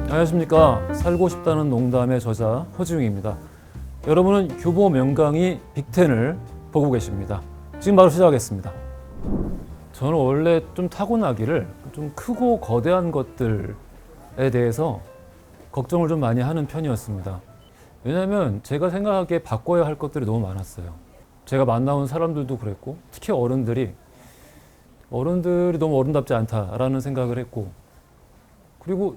안녕하십니까. 살고 싶다는 농담의 저자 허지웅입니다. 여러분은 교보 명강의 빅텐을 보고 계십니다. 지금 바로 시작하겠습니다. 저는 원래 좀 타고나기를 좀 크고 거대한 것들에 대해서 걱정을 좀 많이 하는 편이었습니다. 왜냐하면 제가 생각하기에 바꿔야 할 것들이 너무 많았어요. 제가 만나온 사람들도 그랬고, 특히 어른들이 너무 어른답지 않다라는 생각을 했고, 그리고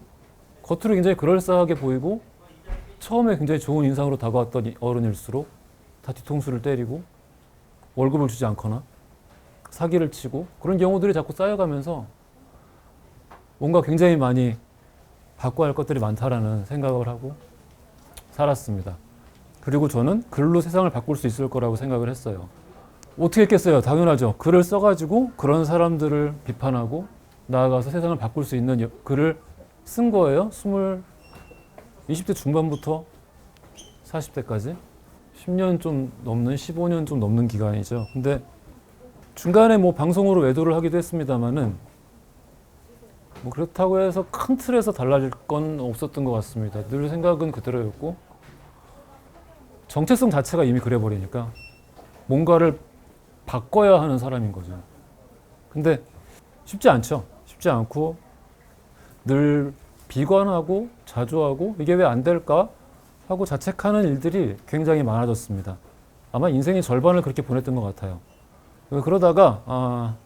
겉으로 굉장히 그럴싸하게 보이고 처음에 굉장히 좋은 인상으로 다가왔던 어른일수록 다 뒤통수를 때리고 월급을 주지 않거나 사기를 치고 그런 경우들이 자꾸 쌓여가면서 뭔가 굉장히 많이 바꿔야 할 것들이 많다라는 생각을 하고 살았습니다. 그리고 저는 글로 세상을 바꿀 수 있을 거라고 생각을 했어요. 어떻게 했겠어요? 당연하죠. 글을 써가지고 그런 사람들을 비판하고 나아가서 세상을 바꿀 수 있는 글을 쓴 거예요. 20대 중반부터 40대까지 10년 좀 넘는 15년 좀 넘는 기간이죠. 근데 중간에 뭐 방송으로 외도를 하기도 했습니다만은 뭐 그렇다고 해서 큰 틀에서 달라질 건 없었던 것 같습니다. 늘 생각은 그대로였고 정체성 자체가 이미 그래버리니까 뭔가를 바꿔야 하는 사람인 거죠. 근데 쉽지 않죠. 쉽지 않고 늘 비관하고 자조하고 이게 왜 안 될까 하고 자책하는 일들이 굉장히 많아졌습니다. 아마 인생의 절반을 그렇게 보냈던 것 같아요. 그러다가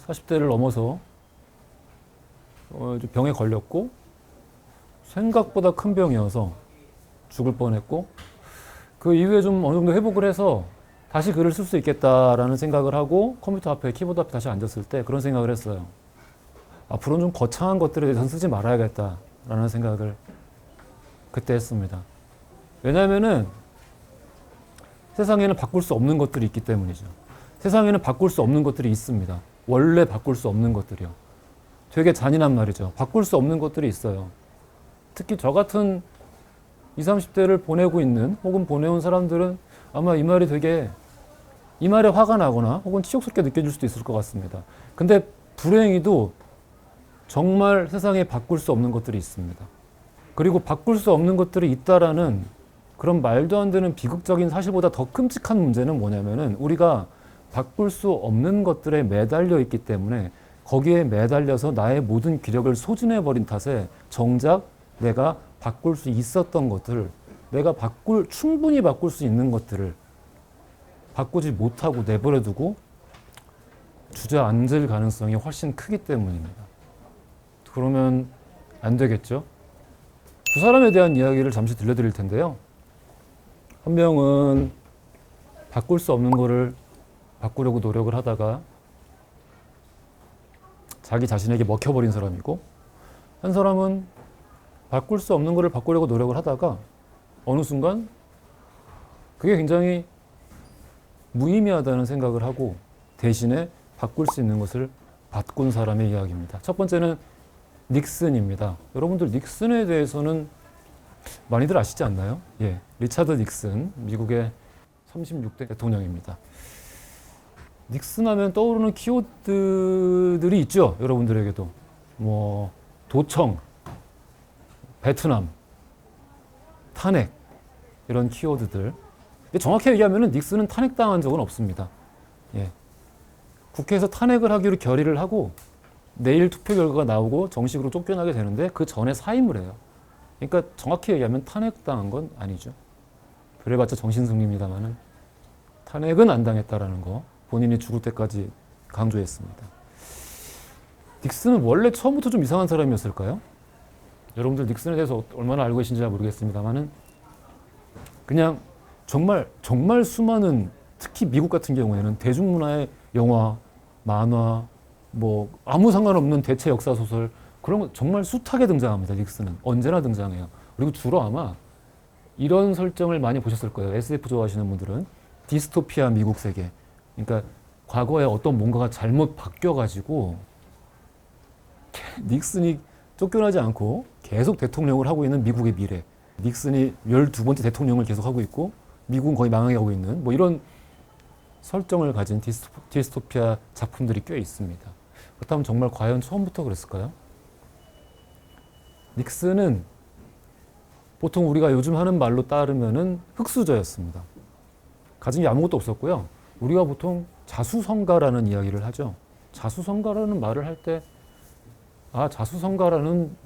40대를 넘어서 병에 걸렸고 생각보다 큰 병이어서 죽을 뻔했고 그 이후에 좀 어느 정도 회복을 해서 다시 글을 쓸 수 있겠다라는 생각을 하고 컴퓨터 앞에 키보드 앞에 다시 앉았을 때 그런 생각을 했어요. 앞으로는 좀 거창한 것들에 대해서는 쓰지 말아야겠다라는 생각을 그때 했습니다. 왜냐하면은 세상에는 바꿀 수 없는 것들이 있기 때문이죠. 세상에는 바꿀 수 없는 것들이 있습니다. 원래 바꿀 수 없는 것들이요. 되게 잔인한 말이죠. 바꿀 수 없는 것들이 있어요. 특히 저 같은 20, 30대를 보내고 있는 혹은 보내온 사람들은 아마 이 말에 화가 나거나 혹은 치욕스럽게 느껴질 수도 있을 것 같습니다. 근데 불행히도 정말 세상에 바꿀 수 없는 것들이 있습니다. 그리고 바꿀 수 없는 것들이 있다라는 그런 말도 안 되는 비극적인 사실보다 더 끔찍한 문제는 뭐냐면은 우리가 바꿀 수 없는 것들에 매달려 있기 때문에 거기에 매달려서 나의 모든 기력을 소진해버린 탓에 정작 내가 바꿀 수 있었던 것들, 내가 충분히 바꿀 수 있는 것들을 바꾸지 못하고 내버려두고 주저앉을 가능성이 훨씬 크기 때문입니다. 그러면 안 되겠죠? 두 사람에 대한 이야기를 잠시 들려드릴 텐데요. 한 명은 바꿀 수 없는 거를 바꾸려고 노력을 하다가 자기 자신에게 먹혀버린 사람이고 한 사람은 바꿀 수 없는 거를 바꾸려고 노력을 하다가 어느 순간 그게 굉장히 무의미하다는 생각을 하고 대신에 바꿀 수 있는 것을 바꾼 사람의 이야기입니다. 첫 번째는 닉슨입니다. 여러분들 닉슨에 대해서는 많이들 아시지 않나요? 예, 리차드 닉슨, 미국의 36대 대통령입니다. 닉슨 하면 떠오르는 키워드들이 있죠. 여러분들에게도. 뭐 도청, 베트남, 탄핵 이런 키워드들. 정확히 얘기하면 닉슨은 탄핵당한 적은 없습니다. 예. 국회에서 탄핵을 하기로 결의를 하고 내일 투표 결과가 나오고 정식으로 쫓겨나게 되는데 그 전에 사임을 해요. 그러니까 정확히 얘기하면 탄핵당한 건 아니죠. 그래봤자 정신승리입니다만은 탄핵은 안 당했다라는 거 본인이 죽을 때까지 강조했습니다. 닉슨은 원래 처음부터 좀 이상한 사람이었을까요? 여러분들 닉슨에 대해서 얼마나 알고 계신지 잘 모르겠습니다만은 그냥 정말 수많은 특히 미국 같은 경우에는 대중문화의 영화, 만화, 뭐 아무 상관없는 대체 역사 소설 그런 거 정말 숱하게 등장합니다. 닉슨은 언제나 등장해요. 그리고 주로 아마 이런 설정을 많이 보셨을 거예요. SF 좋아하시는 분들은 디스토피아 미국 세계. 그러니까 과거에 어떤 뭔가가 잘못 바뀌어가지고 닉슨이 쫓겨나지 않고 계속 대통령을 하고 있는 미국의 미래. 닉슨이 12번째 대통령을 계속 하고 있고 미국은 거의 망하게 하고 있는 뭐 이런 설정을 가진 디스토피아 작품들이 꽤 있습니다. 그렇다면 정말 과연 처음부터 그랬을까요? 닉슨은 보통 우리가 요즘 하는 말로 따르면은 흙수저였습니다. 가진 게 아무것도 없었고요. 우리가 보통 자수성가라는 이야기를 하죠. 자수성가라는 말을 할 때, 자수성가라는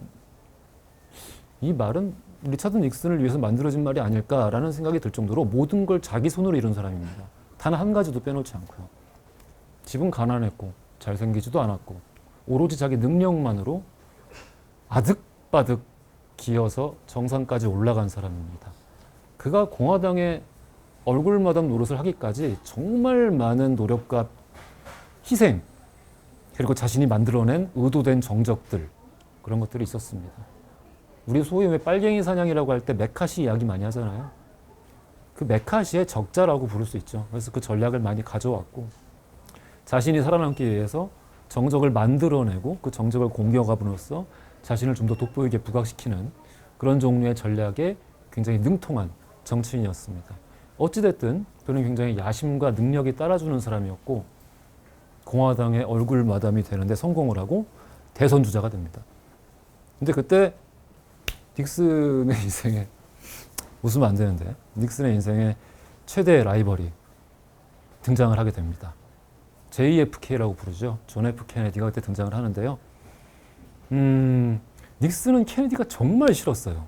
이 말은 리차드 닉슨을 위해서 만들어진 말이 아닐까라는 생각이 들 정도로 모든 걸 자기 손으로 이룬 사람입니다. 단 한 가지도 빼놓지 않고요. 집은 가난했고 잘생기지도 않았고 오로지 자기 능력만으로 아득바득 기어서 정상까지 올라간 사람입니다. 그가 공화당의 얼굴마담 노릇을 하기까지 정말 많은 노력과 희생, 그리고 자신이 만들어낸 의도된 정적들, 그런 것들이 있었습니다. 우리 소위 왜 빨갱이 사냥이라고 할 때 메카시 이야기 많이 하잖아요. 그 메카시의 적자라고 부를 수 있죠. 그래서 그 전략을 많이 가져왔고 자신이 살아남기 위해서 정적을 만들어내고 그 정적을 공격함으로써 자신을 좀 더 돋보이게 부각시키는 그런 종류의 전략에 굉장히 능통한 정치인이었습니다. 어찌됐든 그는 굉장히 야심과 능력이 따라주는 사람이었고 공화당의 얼굴 마담이 되는데 성공을 하고 대선 주자가 됩니다. 근데 그때 닉슨의 인생에, 웃으면 안 되는데, 닉슨의 인생에 최대의 라이벌이 등장을 하게 됩니다. JFK라고 부르죠. 존 F 케네디가 그때 등장을 하는데요. 닉슨은 케네디가 정말 싫었어요.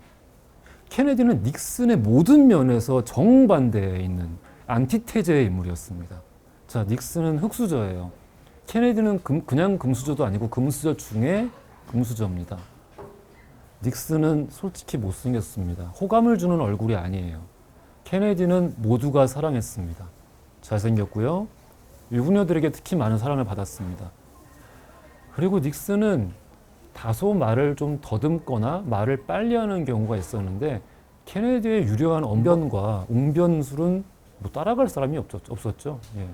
케네디는 닉슨의 모든 면에서 정반대에 있는 안티테제의 인물이었습니다. 자, 닉슨은 흙수저예요. 케네디는 그냥 금수저도 아니고 금수저 중에 금수저입니다. 닉슨은 솔직히 못생겼습니다. 호감을 주는 얼굴이 아니에요. 케네디는 모두가 사랑했습니다. 잘생겼고요. 유부녀들에게 특히 많은 사랑을 받았습니다. 그리고 닉슨은 다소 말을 좀 더듬거나 말을 빨리 하는 경우가 있었는데 케네디의 유려한 언변과 웅변술은 뭐 따라갈 사람이 없었죠. 예.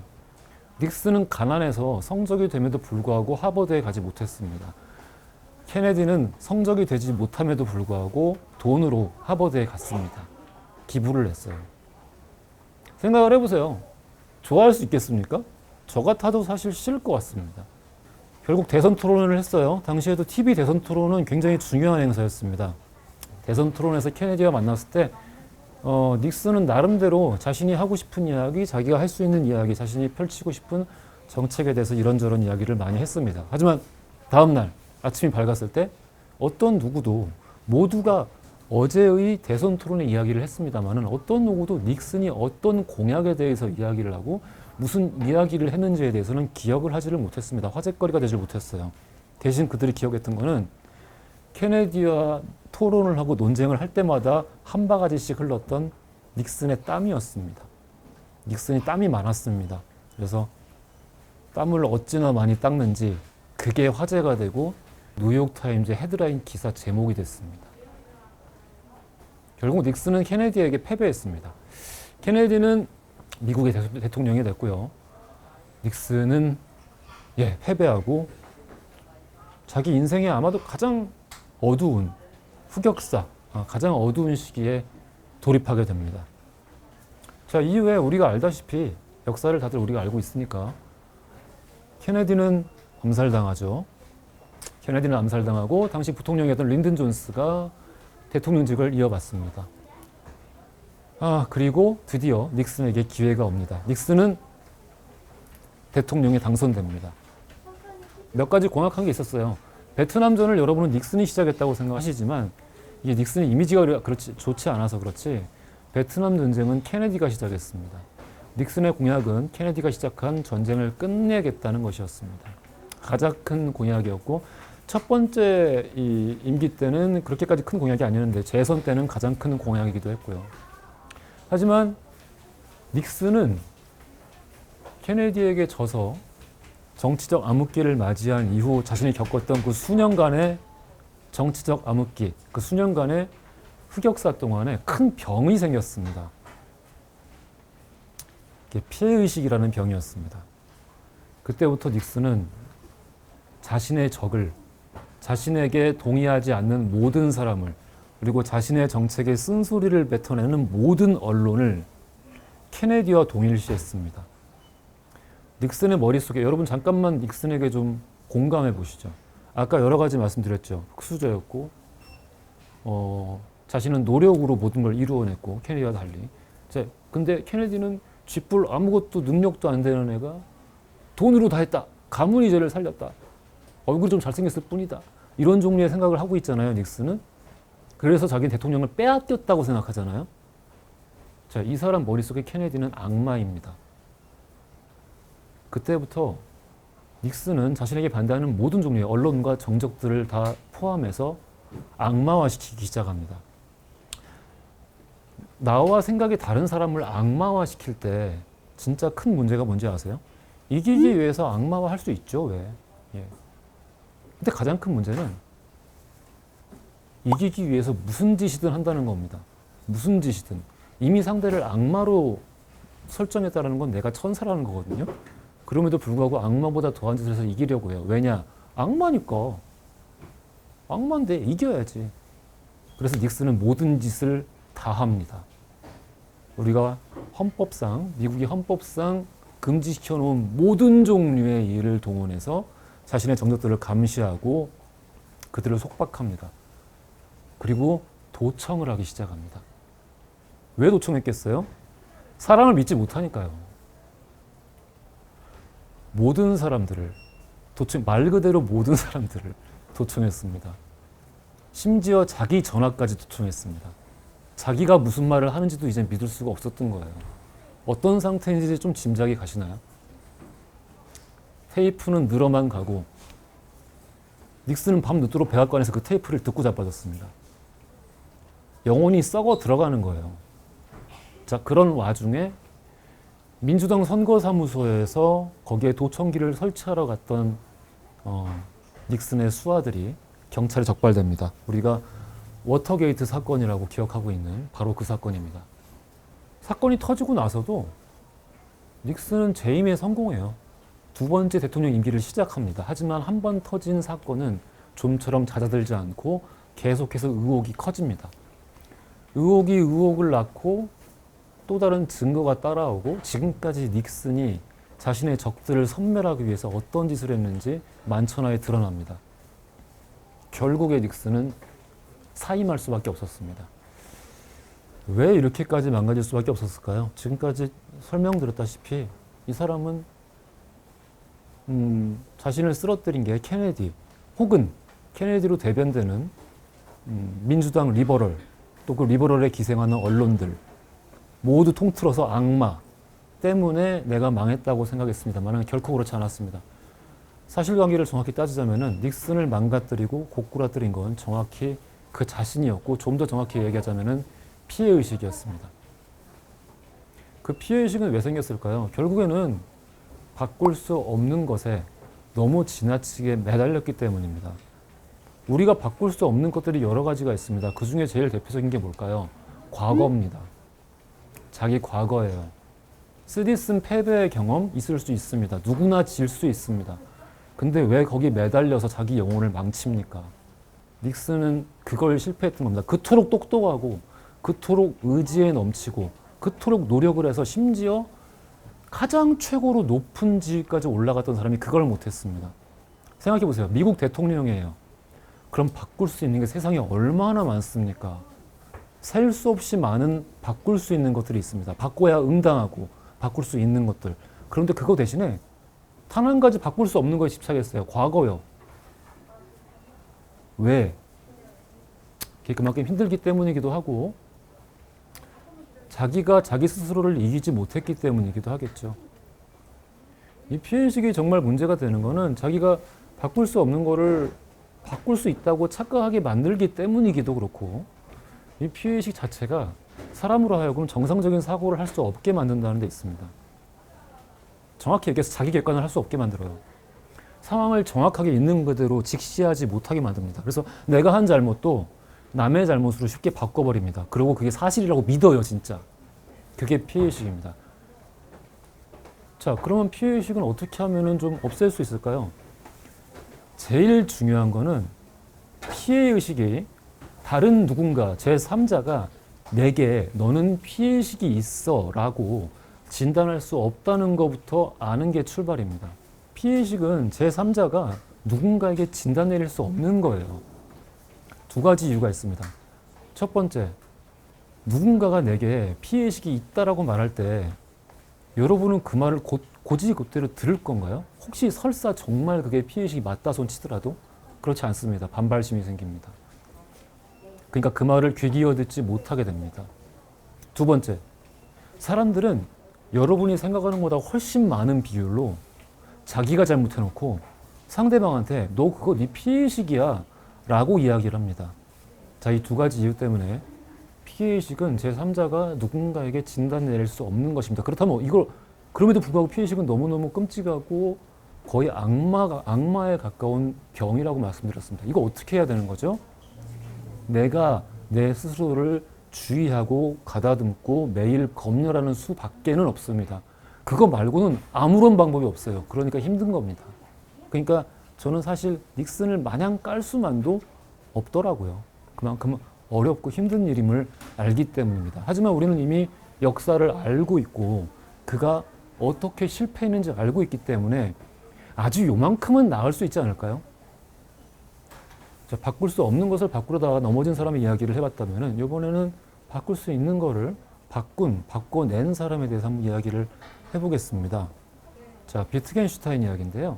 닉슨은 가난해서 성적이 됨에도 불구하고 하버드에 가지 못했습니다. 케네디는 성적이 되지 못함에도 불구하고 돈으로 하버드에 갔습니다. 기부를 했어요. 생각을 해보세요. 좋아할 수 있겠습니까? 저 같아도 사실 싫을 것 같습니다. 결국 대선 토론을 했어요. 당시에도 TV 대선 토론은 굉장히 중요한 행사였습니다. 대선 토론에서 케네디와 만났을 때 닉슨은 나름대로 자신이 하고 싶은 이야기, 자기가 할 수 있는 이야기, 자신이 펼치고 싶은 정책에 대해서 이런저런 이야기를 많이 했습니다. 하지만 다음날 아침이 밝았을 때 어떤 누구도 모두가 어제의 대선 토론의 이야기를 했습니다마는 어떤 누구도 닉슨이 어떤 공약에 대해서 이야기를 하고 무슨 이야기를 했는지에 대해서는 기억을 하지를 못했습니다. 화제거리가 되질 못했어요. 대신 그들이 기억했던 거는 케네디와 토론을 하고 논쟁을 할 때마다 한 바가지씩 흘렀던 닉슨의 땀이었습니다. 닉슨이 땀이 많았습니다. 그래서 땀을 어찌나 많이 닦는지 그게 화제가 되고 뉴욕타임즈의 헤드라인 기사 제목이 됐습니다. 결국 닉슨은 케네디에게 패배했습니다. 케네디는 미국의 대통령이 됐고요. 닉슨은 패배하고 자기 인생에 아마도 가장 어두운 흑역사, 가장 어두운 시기에 돌입하게 됩니다. 자, 이후에 우리가 알다시피 역사를 다들 우리가 알고 있으니까 케네디는 암살당하죠. 케네디는 암살당하고 당시 부통령이었던 린든 존스가 대통령직을 이어받습니다. 그리고 드디어 닉슨에게 기회가 옵니다. 닉슨은 대통령에 당선됩니다. 몇 가지 공약한 게 있었어요. 베트남전을 여러분은 닉슨이 시작했다고 생각하시지만 이게 닉슨의 이미지가 좋지 않아서 그렇지 베트남 전쟁은 케네디가 시작했습니다. 닉슨의 공약은 케네디가 시작한 전쟁을 끝내겠다는 것이었습니다. 가장 큰 공약이었고 첫 번째 이 임기 때는 그렇게까지 큰 공약이 아니었는데 재선 때는 가장 큰 공약이기도 했고요. 하지만 닉슨은 케네디에게 져서 정치적 암흑기를 맞이한 이후 자신이 겪었던 그 수년간의 정치적 암흑기, 그 수년간의 흑역사 동안에 큰 병이 생겼습니다. 이게 피해의식이라는 병이었습니다. 그때부터 닉슨은 자신의 적을, 자신에게 동의하지 않는 모든 사람을, 그리고 자신의 정책에 쓴소리를 뱉어내는 모든 언론을 케네디와 동일시했습니다. 닉슨의 머릿속에, 여러분 잠깐만 닉슨에게 좀 공감해 보시죠. 아까 여러 가지 말씀드렸죠. 흑수저였고 자신은 노력으로 모든 걸 이루어냈고 케네디와 달리. 근데 케네디는 쥐뿔 아무것도 능력도 안 되는 애가 돈으로 다 했다. 가문이 쟤를 살렸다. 얼굴이 좀 잘생겼을 뿐이다. 이런 종류의 생각을 하고 있잖아요, 닉슨은. 그래서 자기는 대통령을 빼앗겼다고 생각하잖아요. 자, 이 사람 머릿속에 케네디는 악마입니다. 그때부터 닉슨은 자신에게 반대하는 모든 종류의 언론과 정적들을 다 포함해서 악마화시키기 시작합니다. 나와 생각이 다른 사람을 악마화시킬 때 진짜 큰 문제가 뭔지 아세요? 이기기 위해서 악마화할 수 있죠, 왜? 예. 근데 가장 큰 문제는 이기기 위해서 무슨 짓이든 한다는 겁니다. 무슨 짓이든. 이미 상대를 악마로 설정했다는 건 내가 천사라는 거거든요. 그럼에도 불구하고 악마보다 더한 짓을 해서 이기려고 해요. 왜냐? 악마니까. 악마인데 이겨야지. 그래서 닉슨은 모든 짓을 다 합니다. 우리가 헌법상, 미국이 헌법상 금지시켜 놓은 모든 종류의 일을 동원해서 자신의 정적들을 감시하고 그들을 속박합니다. 그리고 도청을 하기 시작합니다. 왜 도청했겠어요? 사람을 믿지 못하니까요. 모든 사람들을, 말 그대로 모든 사람들을 도청했습니다. 심지어 자기 전화까지 도청했습니다. 자기가 무슨 말을 하는지도 이제 믿을 수가 없었던 거예요. 어떤 상태인지 좀 짐작이 가시나요? 테이프는 늘어만 가고 닉슨은 밤늦도록 백악관에서 그 테이프를 듣고 자빠졌습니다. 영혼이 썩어 들어가는 거예요. 자, 그런 와중에 민주당 선거사무소에서 거기에 도청기를 설치하러 갔던 닉슨의 수하들이 경찰에 적발됩니다. 우리가 워터게이트 사건이라고 기억하고 있는 바로 그 사건입니다. 사건이 터지고 나서도 닉슨은 재임에 성공해요. 두 번째 대통령 임기를 시작합니다. 하지만 한 번 터진 사건은 좀처럼 잦아들지 않고 계속해서 의혹이 커집니다. 의혹이 의혹을 낳고 또 다른 증거가 따라오고 지금까지 닉슨이 자신의 적들을 섬멸하기 위해서 어떤 짓을 했는지 만천하에 드러납니다. 결국에 닉슨은 사임할 수밖에 없었습니다. 왜 이렇게까지 망가질 수밖에 없었을까요? 지금까지 설명드렸다시피 이 사람은 자신을 쓰러뜨린 게 케네디 혹은 케네디로 대변되는 민주당 리버럴 또 그 리버럴에 기생하는 언론들 모두 통틀어서 악마 때문에 내가 망했다고 생각했습니다만 결코 그렇지 않았습니다. 사실관계를 정확히 따지자면 닉슨을 망가뜨리고 고꾸라뜨린 건 정확히 그 자신이었고 좀 더 정확히 얘기하자면 피해의식이었습니다. 그 피해의식은 왜 생겼을까요? 결국에는 바꿀 수 없는 것에 너무 지나치게 매달렸기 때문입니다. 우리가 바꿀 수 없는 것들이 여러 가지가 있습니다. 그 중에 제일 대표적인 게 뭘까요? 과거입니다. 자기 과거예요. 쓰디쓴 패배의 경험 있을 수 있습니다. 누구나 질 수 있습니다. 근데 왜 거기 매달려서 자기 영혼을 망칩니까? 닉슨은 그걸 실패했던 겁니다. 그토록 똑똑하고 그토록 의지에 넘치고 그토록 노력을 해서 심지어 가장 최고로 높은 지위까지 올라갔던 사람이 그걸 못했습니다. 생각해 보세요. 미국 대통령이에요. 그럼 바꿀 수 있는 게 세상에 얼마나 많습니까? 셀 수 없이 많은 바꿀 수 있는 것들이 있습니다. 바꿔야 응당하고 바꿀 수 있는 것들. 그런데 그거 대신에 단 한 가지 바꿀 수 없는 거에 집착했어요. 과거요. 왜? 그게 그만큼 힘들기 때문이기도 하고 자기가 자기 스스로를 이기지 못했기 때문이기도 하겠죠. 이 피해의식이 정말 문제가 되는 거는 자기가 바꿀 수 없는 거를 바꿀 수 있다고 착각하게 만들기 때문이기도 그렇고 이 피해의식 자체가 사람으로 하여금 정상적인 사고를 할 수 없게 만든다는 데 있습니다. 정확히 얘기해서 자기 객관을 할 수 없게 만들어요. 상황을 정확하게 있는 그대로 직시하지 못하게 만듭니다. 그래서 내가 한 잘못도 남의 잘못으로 쉽게 바꿔버립니다. 그리고 그게 사실이라고 믿어요, 진짜. 그게 피해의식입니다. 자, 그러면 피해의식은 어떻게 하면 좀 없앨 수 있을까요? 제일 중요한 거는 피해의식이 다른 누군가, 제3자가 내게 너는 피해의식이 있어 라고 진단할 수 없다는 것부터 아는 게 출발입니다. 피해의식은 제3자가 누군가에게 진단 내릴 수 없는 거예요. 두 가지 이유가 있습니다. 첫 번째, 누군가가 내게 피해의식이 있다라고 말할 때 여러분은 그 말을 곧이곧대로 들을 건가요? 혹시 설사 정말 그게 피해의식이 맞다 손 치더라도 그렇지 않습니다. 반발심이 생깁니다. 그러니까 그 말을 귀 기어 듣지 못하게 됩니다. 두 번째, 사람들은 여러분이 생각하는 것보다 훨씬 많은 비율로 자기가 잘못해놓고 상대방한테 너 그거 네 피해의식이야 라고 이야기를 합니다. 자, 이 두 가지 이유 때문에 피해의식은 제3자가 누군가에게 진단 내릴 수 없는 것입니다. 그렇다면 이걸 그럼에도 불구하고 피해의식은 너무너무 끔찍하고 거의 악마에 가까운 병이라고 말씀드렸습니다. 이거 어떻게 해야 되는 거죠? 내가 내 스스로를 주의하고 가다듬고 매일 검열하는 수밖에는 없습니다. 그거 말고는 아무런 방법이 없어요. 그러니까 힘든 겁니다. 그러니까 저는 사실 닉슨을 마냥 깔 수만도 없더라고요. 그만큼 어렵고 힘든 일임을 알기 때문입니다. 하지만 우리는 이미 역사를 알고 있고 그가 어떻게 실패했는지 알고 있기 때문에 아주 요만큼은 나을 수 있지 않을까요? 자, 바꿀 수 없는 것을 바꾸려다가 넘어진 사람의 이야기를 해봤다면 이번에는 바꿀 수 있는 거를 바꿔낸 사람에 대해서 한번 이야기를 해보겠습니다. 자, 비트겐슈타인 이야기인데요.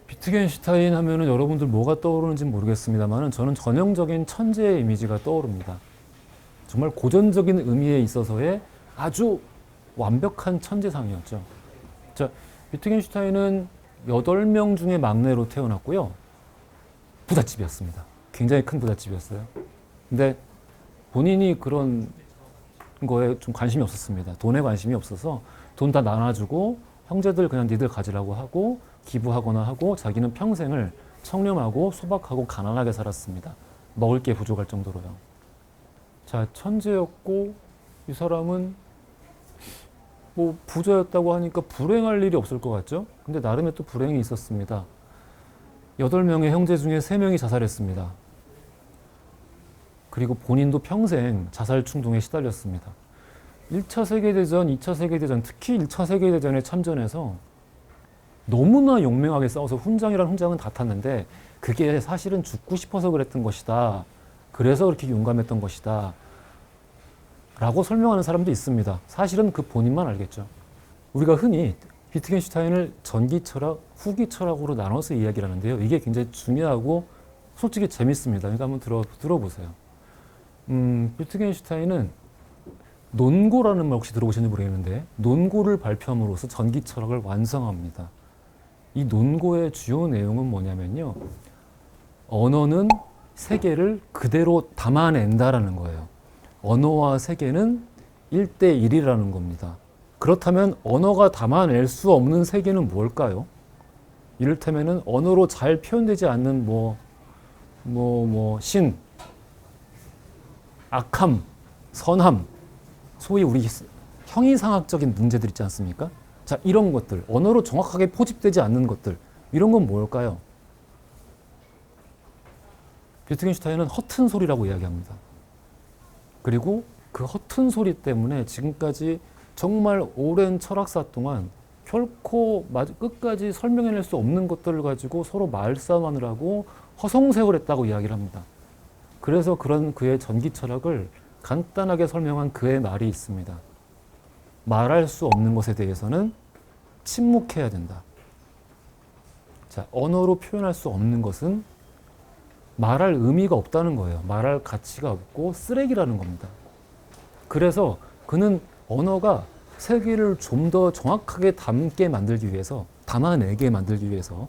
비트겐슈타인 하면은 여러분들 뭐가 떠오르는지 모르겠습니다만 저는 전형적인 천재의 이미지가 떠오릅니다. 정말 고전적인 의미에 있어서의 아주 완벽한 천재상이었죠. 자, 비트겐슈타인은 8명 중에 막내로 태어났고요. 부잣집이었습니다. 굉장히 큰 부잣집이었어요. 근데 본인이 그런 거에 좀 관심이 없었습니다. 돈에 관심이 없어서 돈 다 나눠주고 형제들 그냥 니들 가지라고 하고 기부하거나 하고 자기는 평생을 청렴하고 소박하고 가난하게 살았습니다. 먹을 게 부족할 정도로요. 자, 천재였고 이 사람은 뭐 부자였다고 하니까 불행할 일이 없을 것 같죠? 근데 나름의 또 불행이 있었습니다. 8명의 형제 중에 3명이 자살했습니다. 그리고 본인도 평생 자살 충동에 시달렸습니다. 1차 세계대전, 2차 세계대전, 특히 1차 세계대전에 참전해서 너무나 용맹하게 싸워서 훈장이란 훈장은 다 탔는데 그게 사실은 죽고 싶어서 그랬던 것이다. 그래서 그렇게 용감했던 것이다. 라고 설명하는 사람도 있습니다. 사실은 그 본인만 알겠죠. 우리가 흔히 비트겐슈타인을 전기 철학, 후기 철학으로 나눠서 이야기를 하는데요. 이게 굉장히 중요하고 솔직히 재밌습니다. 그러니까 한번 들어보세요. 비트겐슈타인은 논고라는 말 혹시 들어보셨는지 모르겠는데 논고를 발표함으로써 전기 철학을 완성합니다. 이 논고의 주요 내용은 뭐냐면요. 언어는 세계를 그대로 담아낸다라는 거예요. 언어와 세계는 1대1이라는 겁니다. 그렇다면 언어가 담아낼 수 없는 세계는 뭘까요? 이를테면은 언어로 잘 표현되지 않는 신, 악함, 선함, 소위 우리 형이상학적인 문제들 있지 않습니까? 자, 이런 것들, 언어로 정확하게 포집되지 않는 것들, 이런 건 뭘까요? 비트겐슈타인은 허튼 소리라고 이야기합니다. 그리고 그 허튼 소리 때문에 지금까지 정말 오랜 철학사 동안 결코 끝까지 설명해낼 수 없는 것들을 가지고 서로 말싸움하느라고 허송세월했다고 이야기를 합니다. 그래서 그런 그의 전기 철학을 간단하게 설명한 그의 말이 있습니다. 말할 수 없는 것에 대해서는 침묵해야 된다. 자, 언어로 표현할 수 없는 것은 말할 의미가 없다는 거예요. 말할 가치가 없고 쓰레기라는 겁니다. 그래서 그는 언어가 세계를 좀 더 정확하게 담아내게 만들기 위해서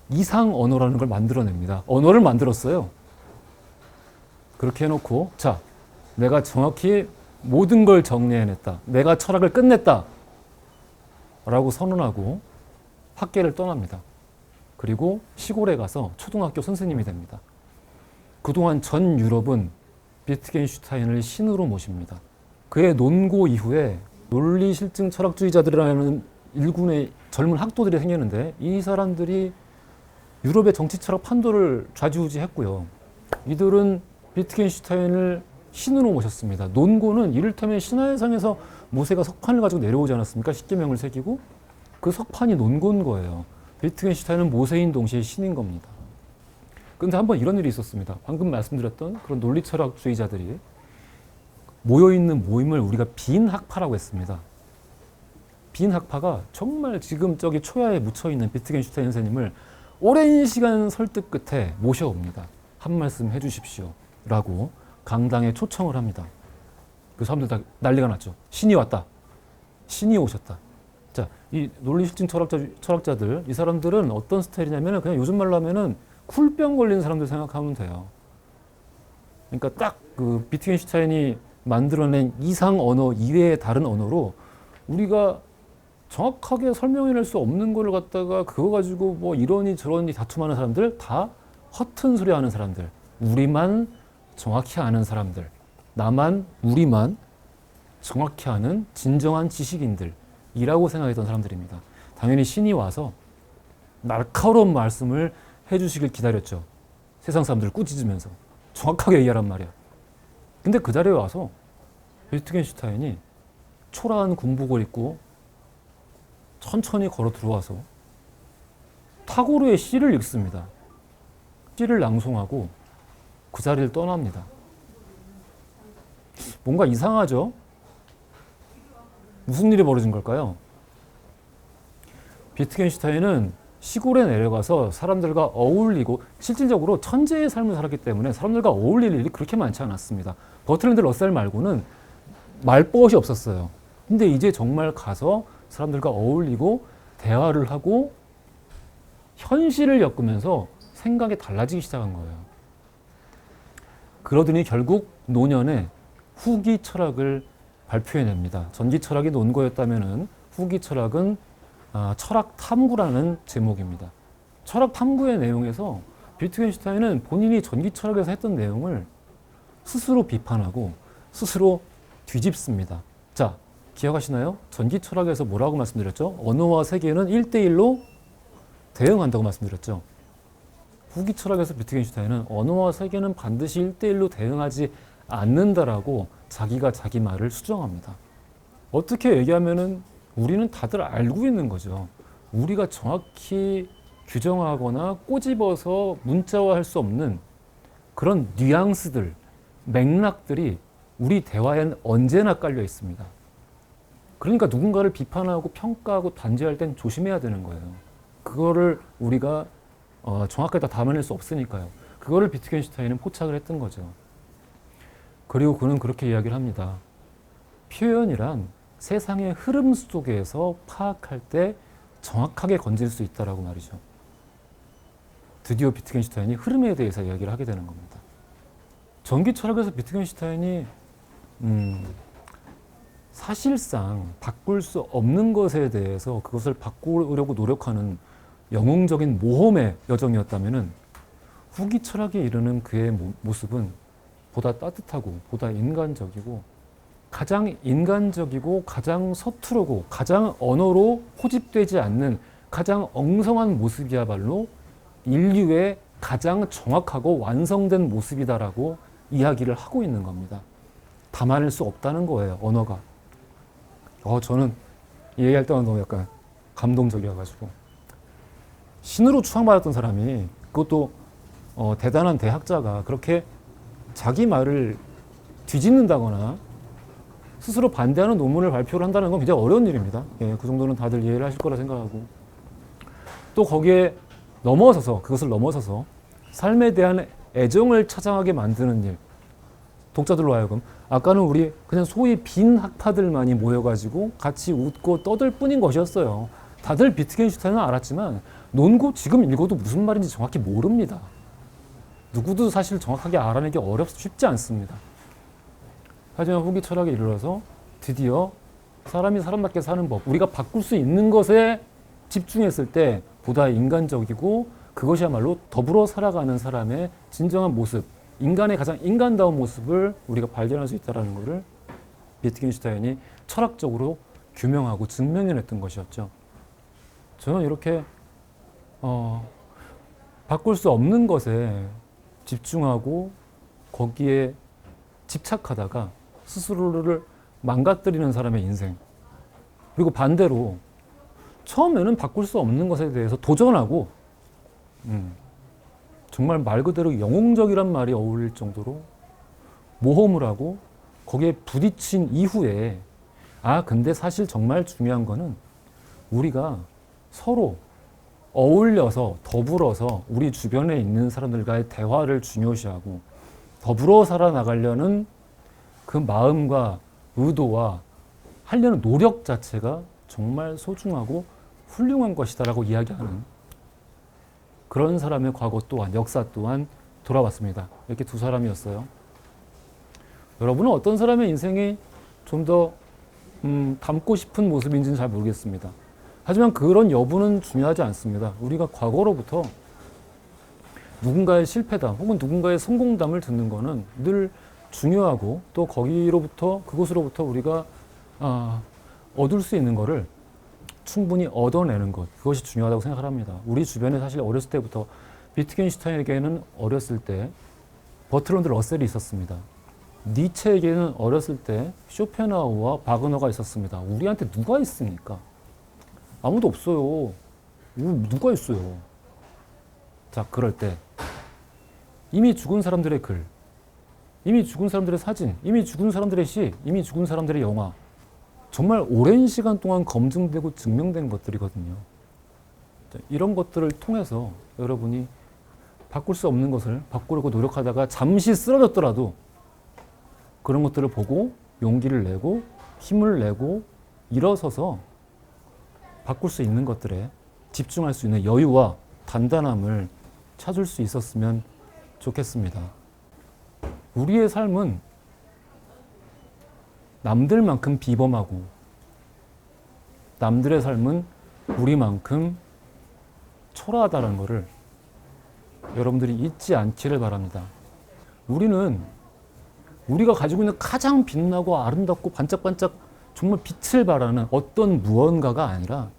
이상 언어라는 걸 만들어냅니다. 언어를 만들었어요. 그렇게 해놓고 자, 내가 정확히 모든 걸 정리해냈다. 내가 철학을 끝냈다. 라고 선언하고 학계를 떠납니다. 그리고 시골에 가서 초등학교 선생님이 됩니다. 그동안 전 유럽은 비트겐슈타인을 신으로 모십니다. 그의 논고 이후에 논리실증 철학주의자들이라는 일군의 젊은 학도들이 생겼는데 이 사람들이 유럽의 정치 철학 판도를 좌지우지했고요. 이들은 비트겐슈타인을 신으로 모셨습니다. 논고는 이를테면 신화해상에서 모세가 석판을 가지고 내려오지 않았습니까? 십계명을 새기고 그 석판이 논고인 거예요. 비트겐슈타인은 모세인 동시에 신인 겁니다. 근데 한번 이런 일이 있었습니다. 방금 말씀드렸던 그런 논리 철학주의자들이 모여있는 모임을 우리가 빈학파라고 했습니다. 빈학파가 정말 지금 저기 초야에 묻혀있는 비트겐슈타인 선생님을 오랜 시간 설득 끝에 모셔옵니다. 한 말씀 해주십시오 라고 강당에 초청을 합니다. 그 사람들 다 난리가 났죠. 신이 왔다. 신이 오셨다. 자, 이 논리실증 철학자들, 이 사람들은 어떤 스타일이냐면 그냥 요즘 말로 하면은 쿨병 걸린 사람들 생각하면 돼요. 그러니까 딱 그 비트겐슈타인이 만들어낸 이상 언어 이외의 다른 언어로 우리가 정확하게 설명해낼 수 없는 걸 갖다가 그거 가지고 뭐 이러니 저러니 다툼하는 사람들, 다 허튼 소리 하는 사람들, 우리만 정확히 아는 사람들, 나만 우리만 정확히 아는 진정한 지식인들이라고 생각했던 사람들입니다. 당연히 신이 와서 날카로운 말씀을 해주시길 기다렸죠. 세상 사람들을 꾸짖으면서 정확하게 얘기하란 말이야. 근데 그 자리에 와서 비트겐슈타인이 초라한 군복을 입고 천천히 걸어 들어와서 타고르의 시를 읽습니다. 시를 낭송하고 그 자리를 떠납니다. 뭔가 이상하죠? 무슨 일이 벌어진 걸까요? 비트겐슈타인은 시골에 내려가서 사람들과 어울리고 실질적으로 천재의 삶을 살았기 때문에 사람들과 어울릴 일이 그렇게 많지 않았습니다. 버트랜드 러셀 말고는 말벗이 없었어요. 근데 이제 정말 가서 사람들과 어울리고 대화를 하고 현실을 엮으면서 생각이 달라지기 시작한 거예요. 그러더니 결국 노년에 후기 철학을 발표해냅니다. 전기 철학이 논거였다면은 후기 철학은 철학 탐구라는 제목입니다. 철학 탐구의 내용에서 비트겐슈타인은 본인이 전기 철학에서 했던 내용을 스스로 비판하고 스스로 뒤집습니다. 자, 기억하시나요? 전기 철학에서 뭐라고 말씀드렸죠? 언어와 세계는 1대1로 대응한다고 말씀드렸죠. 후기 철학에서 비트겐슈타인은 언어와 세계는 반드시 1대1로 대응하지 않는다라고 자기가 자기 말을 수정합니다. 어떻게 얘기하면은 우리는 다들 알고 있는 거죠. 우리가 정확히 규정하거나 꼬집어서 문자화할 수 없는 그런 뉘앙스들, 맥락들이 우리 대화엔 언제나 깔려 있습니다. 그러니까 누군가를 비판하고 평가하고 단죄할 땐 조심해야 되는 거예요. 그거를 우리가 정확하게 다 담아낼 수 없으니까요. 그거를 비트겐슈타인은 포착을 했던 거죠. 그리고 그는 그렇게 이야기를 합니다. 표현이란 세상의 흐름 속에서 파악할 때 정확하게 건질 수 있다라고 말이죠. 드디어 비트겐슈타인이 흐름에 대해서 이야기를 하게 되는 겁니다. 전기 철학에서 비트겐슈타인이 사실상 바꿀 수 없는 것에 대해서 그것을 바꾸려고 노력하는 영웅적인 모험의 여정이었다면 후기 철학에 이르는 그의 모습은 보다 따뜻하고 보다 인간적이고 가장 인간적이고 가장 서투르고 가장 언어로 포집되지 않는 가장 엉성한 모습이야말로 인류의 가장 정확하고 완성된 모습이다라고 이야기를 하고 있는 겁니다. 담아낼 수 없다는 거예요, 언어가. 저는 얘기할 때만 너무 약간 감동적이어가지고. 신으로 추앙받았던 사람이, 그것도 대단한 대학자가 그렇게 자기 말을 뒤집는다거나 스스로 반대하는 논문을 발표를 한다는 건 굉장히 어려운 일입니다. 예, 그 정도는 다들 이해를 하실 거라 생각하고. 또 거기에 그것을 넘어서서 삶에 대한 애정을 찾아가게 만드는 일. 독자들로 하여금 아까는 우리 그냥 소위 빈 학파들만이 모여가지고 같이 웃고 떠들 뿐인 것이었어요. 다들 비트겐슈타인은 알았지만 논고 지금 읽어도 무슨 말인지 정확히 모릅니다. 누구도 사실 정확하게 알아내기 쉽지 않습니다. 하지만 후기 철학에 이르러서 드디어 사람이 사람답게 사는 법, 우리가 바꿀 수 있는 것에 집중했을 때 보다 인간적이고 그것이야말로 더불어 살아가는 사람의 진정한 모습, 인간의 가장 인간다운 모습을 우리가 발견할 수 있다는 것을 비트겐슈타인이 철학적으로 규명하고 증명해냈던 것이었죠. 저는 이렇게 바꿀 수 없는 것에 집중하고 거기에 집착하다가 스스로를 망가뜨리는 사람의 인생, 그리고 반대로 처음에는 바꿀 수 없는 것에 대해서 도전하고 정말 말 그대로 영웅적이란 말이 어울릴 정도로 모험을 하고 거기에 부딪힌 이후에 근데 사실 정말 중요한 거는 우리가 서로 어울려서 더불어서 우리 주변에 있는 사람들과의 대화를 중요시하고 더불어 살아나가려는 그 마음과 의도와 하려는 노력 자체가 정말 소중하고 훌륭한 것이다라고 이야기하는 그런 사람의 과거 또한 역사 또한 돌아왔습니다. 이렇게 두 사람이었어요. 여러분은 어떤 사람의 인생이 좀 더 닮고 싶은 모습인지는 잘 모르겠습니다. 하지만 그런 여부는 중요하지 않습니다. 우리가 과거로부터 누군가의 실패담 혹은 누군가의 성공담을 듣는 것은 늘 중요하고 또 거기로부터 그곳으로부터 우리가 얻을 수 있는 것을 충분히 얻어내는 것, 그것이 중요하다고 생각합니다. 우리 주변에 사실 어렸을 때부터 비트겐슈타인에게는 어렸을 때 버트런드 러셀이 있었습니다. 니체에게는 어렸을 때 쇼펜하우어와 바그너가 있었습니다. 우리한테 누가 있습니까? 아무도 없어요. 누가 있어요? 자, 그럴 때 이미 죽은 사람들의 글, 이미 죽은 사람들의 사진, 이미 죽은 사람들의 시, 이미 죽은 사람들의 영화, 정말 오랜 시간 동안 검증되고 증명된 것들이거든요. 자, 이런 것들을 통해서 여러분이 바꿀 수 없는 것을 바꾸려고 노력하다가 잠시 쓰러졌더라도 그런 것들을 보고 용기를 내고 힘을 내고 일어서서 바꿀 수 있는 것들에 집중할 수 있는 여유와 단단함을 찾을 수 있었으면 좋겠습니다. 우리의 삶은 남들만큼 비범하고 남들의 삶은 우리만큼 초라하다는 것을 여러분들이 잊지 않기를 바랍니다. 우리가 가지고 있는 가장 빛나고 아름답고 반짝반짝 정말 빛을 발하는 어떤 무언가가 아니라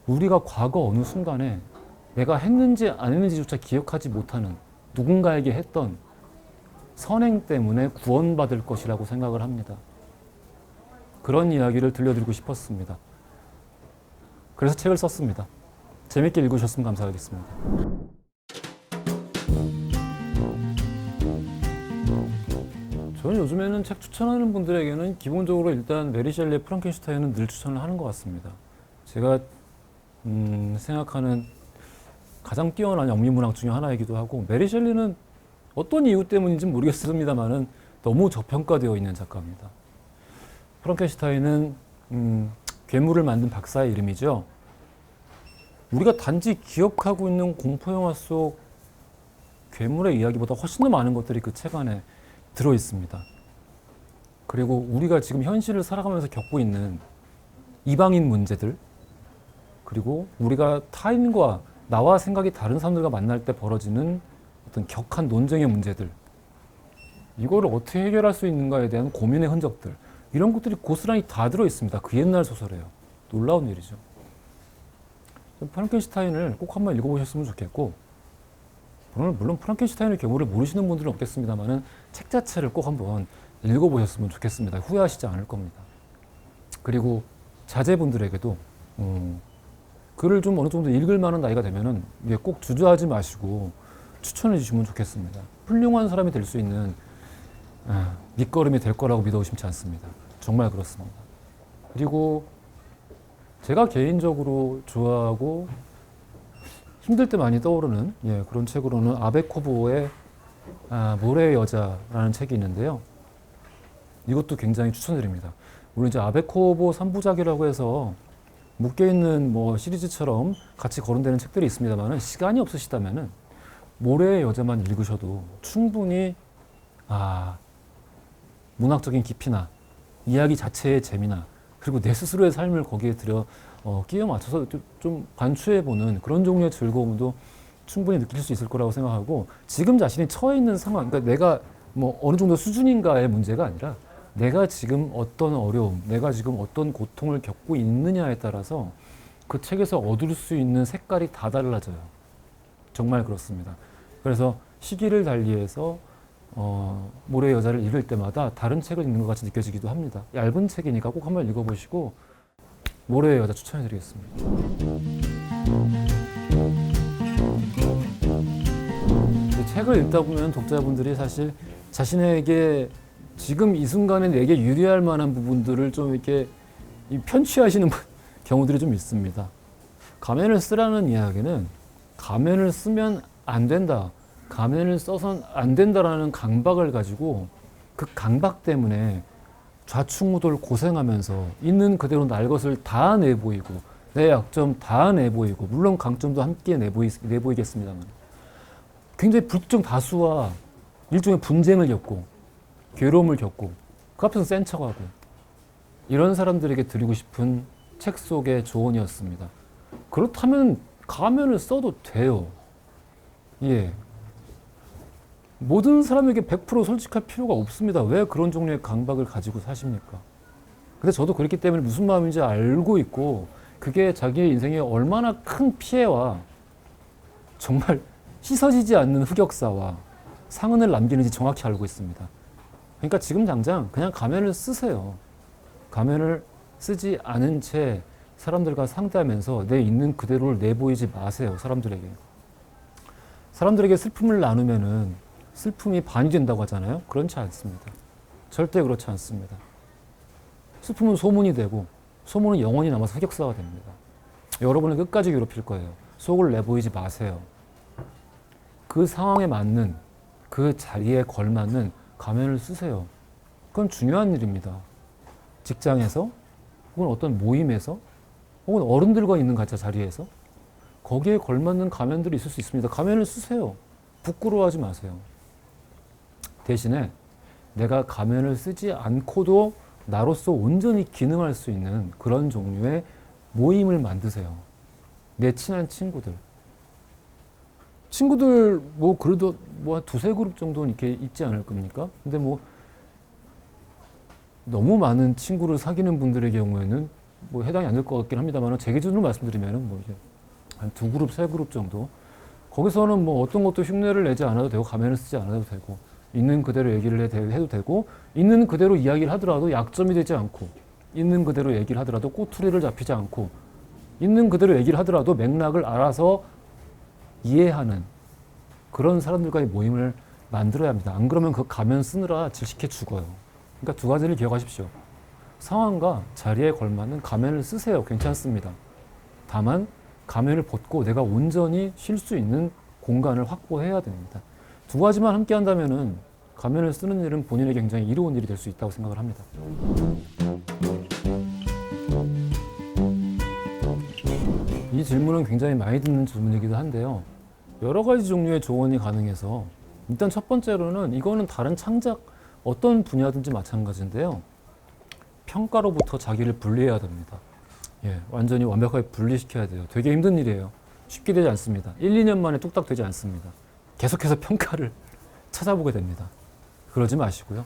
우리가 과거 어느 순간에 내가 했는지 안 했는지조차 기억하지 못하는 누군가에게 했던 선행 때문에 구원받을 것이라고 생각을 합니다. 그런 이야기를 들려드리고 싶었습니다. 그래서 책을 썼습니다. 재밌게 읽으셨으면 감사하겠습니다. 저는 요즘에는 책 추천하는 분들에게는 기본적으로 일단 메리 셸리의 프랑켄슈타인은 늘 추천을 하는 것 같습니다. 제가 생각하는 가장 뛰어난 영미문학 중에 하나이기도 하고, 메리 셸리는 어떤 이유 때문인지 모르겠습니다만은 너무 저평가되어 있는 작가입니다. 프랑켄슈타인은 괴물을 만든 박사의 이름이죠. 우리가 단지 기억하고 있는 공포영화 속 괴물의 이야기보다 훨씬 더 많은 것들이 그 책 안에 들어 있습니다. 그리고 우리가 지금 현실을 살아가면서 겪고 있는 이방인 문제들, 그리고 우리가 타인과 나와 생각이 다른 사람들과 만날 때 벌어지는 어떤 격한 논쟁의 문제들, 이거를 어떻게 해결할 수 있는가에 대한 고민의 흔적들, 이런 것들이 고스란히 다 들어 있습니다. 그 옛날 소설에요. 놀라운 일이죠. 프랑켄슈타인을 꼭 한번 읽어보셨으면 좋겠고, 물론 프랑켄슈타인의 괴물을 모르시는 분들은 없겠습니다만은 책 자체를 꼭 한번 읽어보셨으면 좋겠습니다. 후회하시지 않을 겁니다. 그리고 자제분들에게도 글을 좀 어느 정도 읽을 만한 나이가 되면은 꼭 주저하지 마시고 추천해 주시면 좋겠습니다. 훌륭한 사람이 될 수 있는 밑거름이 될 거라고 믿어 의심치 않습니다. 정말 그렇습니다. 그리고 제가 개인적으로 좋아하고 힘들 때 많이 떠오르는 그런 책으로는 아베코보의 모래의 여자라는 책이 있는데요. 이것도 굉장히 추천드립니다. 물론 이제 아베코보 3부작이라고 해서 묶여있는 시리즈처럼 같이 거론되는 책들이 있습니다만, 시간이 없으시다면 모래의 여자만 읽으셔도 충분히 문학적인 깊이나 이야기 자체의 재미나 그리고 내 스스로의 삶을 거기에 끼워 맞춰서 좀 관추해보는 그런 종류의 즐거움도 충분히 느낄 수 있을 거라고 생각하고, 지금 자신이 처해 있는 상황, 그러니까 내가 어느 정도 수준인가의 문제가 아니라 내가 지금 어떤 어려움, 내가 지금 어떤 고통을 겪고 있느냐에 따라서 그 책에서 얻을 수 있는 색깔이 다 달라져요. 정말 그렇습니다. 그래서 시기를 달리해서 모래의 여자를 읽을 때마다 다른 책을 읽는 것 같이 느껴지기도 합니다. 얇은 책이니까 꼭 한번 읽어보시고 모래의 여자 추천해드리겠습니다. 책을 읽다 보면 독자분들이 사실 자신에게 지금 이 순간에 내게 유리할 만한 부분들을 좀 이렇게 편취하시는 경우들이 좀 있습니다. 가면을 쓰라는 이야기는 가면을 쓰면 안 된다, 가면을 써선 안 된다라는 강박을 가지고 그 강박 때문에 좌충우돌 고생하면서 있는 그대로 날 것을 다 내보이고 내 약점 다 내보이고 물론 강점도 함께 내보이겠습니다만 굉장히 불특정 다수와 일종의 분쟁을 겪고 괴로움을 겪고 그 앞에서 센 척하고 이런 사람들에게 드리고 싶은 책 속의 조언이었습니다. 그렇다면 가면을 써도 돼요. 예. 모든 사람에게 100% 솔직할 필요가 없습니다. 왜 그런 종류의 강박을 가지고 사십니까? 근데 저도 그렇기 때문에 무슨 마음인지 알고 있고 그게 자기의 인생에 얼마나 큰 피해와 정말 씻어지지 않는 흑역사와 상흔을 남기는지 정확히 알고 있습니다. 그러니까 지금 당장 그냥 가면을 쓰세요. 가면을 쓰지 않은 채 사람들과 상대하면서 내 있는 그대로를 내보이지 마세요. 사람들에게. 사람들에게 슬픔을 나누면은 슬픔이 반이 된다고 하잖아요. 그렇지 않습니다. 절대 그렇지 않습니다. 슬픔은 소문이 되고 소문은 영원히 남아서 흑역사가 됩니다. 여러분을 끝까지 괴롭힐 거예요. 속을 내보이지 마세요. 그 상황에 맞는 그 자리에 걸맞는 가면을 쓰세요. 그건 중요한 일입니다. 직장에서 혹은 어떤 모임에서 혹은 어른들과 있는 가짜 자리에서 거기에 걸맞는 가면들이 있을 수 있습니다. 가면을 쓰세요. 부끄러워하지 마세요. 대신에 내가 가면을 쓰지 않고도 나로서 온전히 기능할 수 있는 그런 종류의 모임을 만드세요. 내 친한 친구들. 친구들 뭐 그래도 뭐 한 두세 그룹 정도는 이렇게 있지 않을 겁니까? 근데 뭐 너무 많은 친구를 사귀는 분들의 경우에는 뭐 해당이 안 될 것 같긴 합니다만 제 기준으로 말씀드리면은 뭐 이제 한 두 그룹, 세 그룹 정도. 거기서는 뭐 어떤 것도 흉내를 내지 않아도 되고 가면을 쓰지 않아도 되고 있는 그대로 얘기를 해도 되고 있는 그대로 이야기를 하더라도 약점이 되지 않고 있는 그대로 얘기를 하더라도 꼬투리를 잡히지 않고 있는 그대로 얘기를 하더라도 맥락을 알아서 이해하는 그런 사람들과의 모임을 만들어야 합니다. 안 그러면 그 가면 쓰느라 질식해 죽어요. 그러니까 두 가지를 기억하십시오. 상황과 자리에 걸맞는 가면을 쓰세요. 괜찮습니다. 다만 가면을 벗고 내가 온전히 쉴 수 있는 공간을 확보해야 됩니다. 두 가지만 함께 한다면은 가면을 쓰는 일은 본인에게 굉장히 이로운 일이 될 수 있다고 생각을 합니다. 이 질문은 굉장히 많이 듣는 질문이기도 한데요. 여러 가지 종류의 조언이 가능해서 일단 첫 번째로는 이거는 다른 창작 어떤 분야든지 마찬가지인데요. 평가로부터 자기를 분리해야 됩니다. 예, 완전히 완벽하게 분리시켜야 돼요. 되게 힘든 일이에요. 쉽게 되지 않습니다. 1, 2년 만에 뚝딱 되지 않습니다. 계속해서 평가를 찾아보게 됩니다. 그러지 마시고요.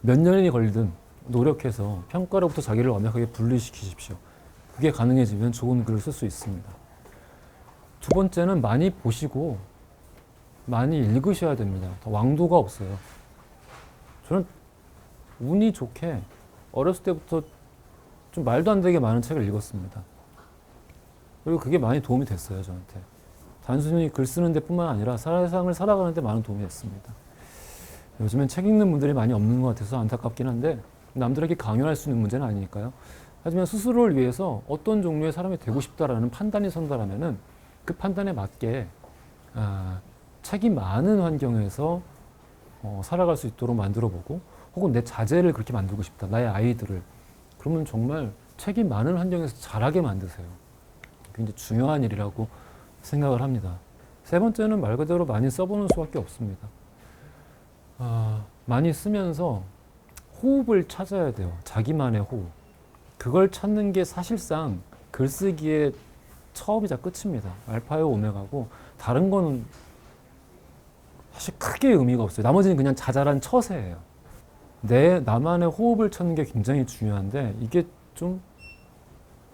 몇 년이 걸리든 노력해서 평가로부터 자기를 완벽하게 분리시키십시오. 그게 가능해지면 좋은 글을 쓸 수 있습니다. 두 번째는 많이 보시고 많이 읽으셔야 됩니다. 왕도가 없어요. 저는 운이 좋게 어렸을 때부터 좀 말도 안 되게 많은 책을 읽었습니다. 그리고 그게 많이 도움이 됐어요, 저한테. 단순히 글 쓰는 데뿐만 아니라 세상을 살아가는 데 많은 도움이 됐습니다. 요즘엔 책 읽는 분들이 많이 없는 것 같아서 안타깝긴 한데 남들에게 강요할 수 있는 문제는 아니니까요. 하지만 스스로를 위해서 어떤 종류의 사람이 되고 싶다라는 판단이 선다라면은 그 판단에 맞게 책이 많은 환경에서 살아갈 수 있도록 만들어보고 혹은 내 자제를 그렇게 만들고 싶다. 나의 아이들을. 그러면 정말 책이 많은 환경에서 자라게 만드세요. 굉장히 중요한 일이라고 생각을 합니다. 세 번째는 말 그대로 많이 써보는 수밖에 없습니다. 많이 쓰면서 호흡을 찾아야 돼요. 자기만의 호흡. 그걸 찾는 게 사실상 글쓰기의 처음이자 끝입니다. 알파요 오메가고 다른 거는 사실 크게 의미가 없어요. 나머지는 그냥 자잘한 처세예요. 나만의 호흡을 찾는 게 굉장히 중요한데 이게 좀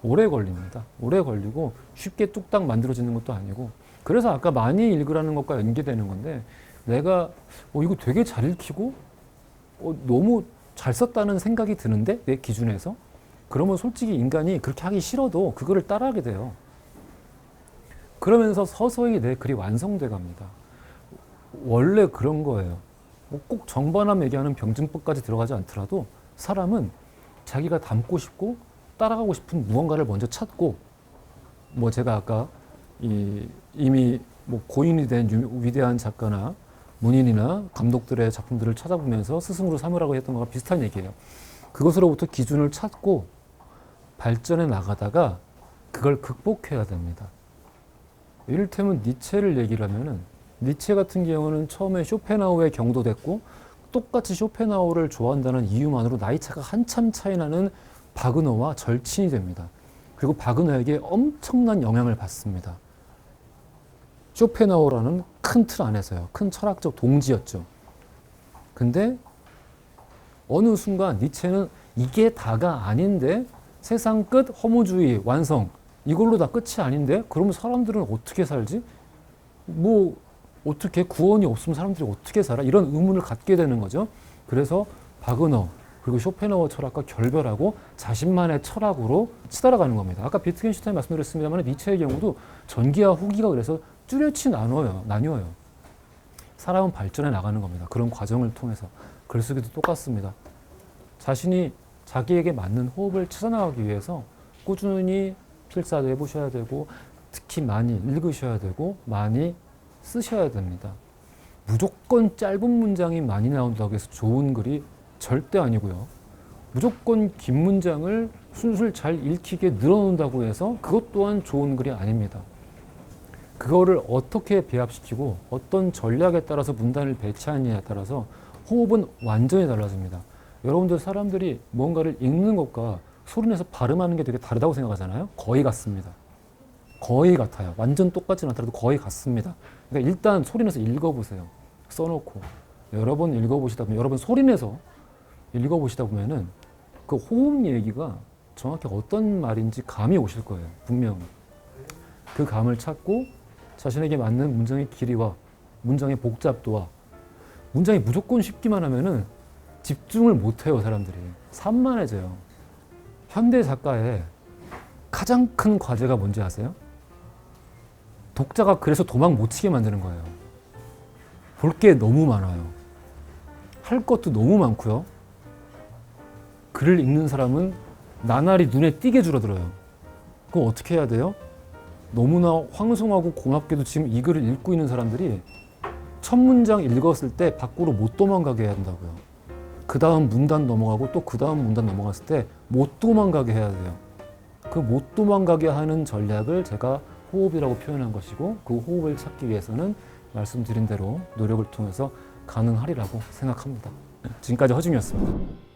오래 걸립니다. 오래 걸리고 쉽게 뚝딱 만들어지는 것도 아니고 그래서 아까 많이 읽으라는 것과 연계되는 건데 내가 이거 되게 잘 읽히고 너무 잘 썼다는 생각이 드는데 내 기준에서 그러면 솔직히 인간이 그렇게 하기 싫어도 그거를 따라하게 돼요. 그러면서 서서히 내 글이 완성돼 갑니다. 원래 그런 거예요. 뭐 꼭 정반함 얘기하는 병증법까지 들어가지 않더라도 사람은 자기가 닮고 싶고 따라가고 싶은 무언가를 먼저 찾고, 뭐 제가 아까 이미 뭐 고인이 된 위대한 작가나 문인이나 감독들의 작품들을 찾아보면서 스승으로 삼으라고 했던 거랑 비슷한 얘기예요. 그것으로부터 기준을 찾고 발전해 나가다가 그걸 극복해야 됩니다. 이를테면 니체를 얘기를 하면은, 니체 같은 경우는 처음에 쇼펜하우에 경도됐고 똑같이 쇼펜하우를 좋아한다는 이유만으로 나이차가 한참 차이 나는 바그너와 절친이 됩니다. 그리고 바그너에게 엄청난 영향을 받습니다. 쇼펜하우라는 큰 틀 안에서요. 큰 철학적 동지였죠. 근데 어느 순간 니체는 이게 다가 아닌데, 세상 끝, 허무주의, 완성, 이걸로 다 끝이 아닌데, 그러면 사람들은 어떻게 살지? 뭐 어떻게 구원이 없으면 사람들이 어떻게 살아? 이런 의문을 갖게 되는 거죠. 그래서 바그너 그리고 쇼펜하우어 철학과 결별하고 자신만의 철학으로 치달아가는 겁니다. 아까 비트겐슈타인 말씀드렸습니다만 니체의 경우도 전기와 후기가 그래서 뚜렷이 나뉘어요. 사람은 발전해 나가는 겁니다. 그런 과정을 통해서. 글쓰기도 똑같습니다. 자신이 자기에게 맞는 호흡을 찾아나가기 위해서 꾸준히 필사도 해보셔야 되고, 특히 많이 읽으셔야 되고, 많이 쓰셔야 됩니다. 무조건 짧은 문장이 많이 나온다고 해서 좋은 글이 절대 아니고요. 무조건 긴 문장을 술술 잘 읽히게 늘어놓는다고 해서 그것 또한 좋은 글이 아닙니다. 그거를 어떻게 배합시키고 어떤 전략에 따라서 문단을 배치하느냐에 따라서 호흡은 완전히 달라집니다. 여러분들 사람들이 뭔가를 읽는 것과 소리내서 발음하는 게 되게 다르다고 생각하잖아요. 거의 같습니다. 거의 같아요. 완전 똑같지는 않더라도 거의 같습니다. 그러니까 일단 소리내서 읽어보세요. 써놓고 여러 번 읽어보시다 보면, 여러 번 소리내서 읽어보시다 보면은 그 호흡 얘기가 정확히 어떤 말인지 감이 오실 거예요. 분명히. 그 감을 찾고 자신에게 맞는 문장의 길이와 문장의 복잡도와, 문장이 무조건 쉽기만 하면은 집중을 못해요. 사람들이 산만해져요. 현대 작가의 가장 큰 과제가 뭔지 아세요? 독자가 그래서 도망 못 치게 만드는 거예요. 볼 게 너무 많아요. 할 것도 너무 많고요. 글을 읽는 사람은 나날이 눈에 띄게 줄어들어요. 그럼 어떻게 해야 돼요? 너무나 황송하고 고맙게도 지금 이 글을 읽고 있는 사람들이 첫 문장 읽었을 때 밖으로 못 도망가게 해야 된다고요. 그 다음 문단 넘어가고 또 그 다음 문단 넘어갔을 때 못 도망가게 해야 돼요. 그 못 도망가게 하는 전략을 제가 호흡이라고 표현한 것이고, 그 호흡을 찾기 위해서는 말씀드린 대로 노력을 통해서 가능하리라고 생각합니다. 지금까지 허중이었습니다.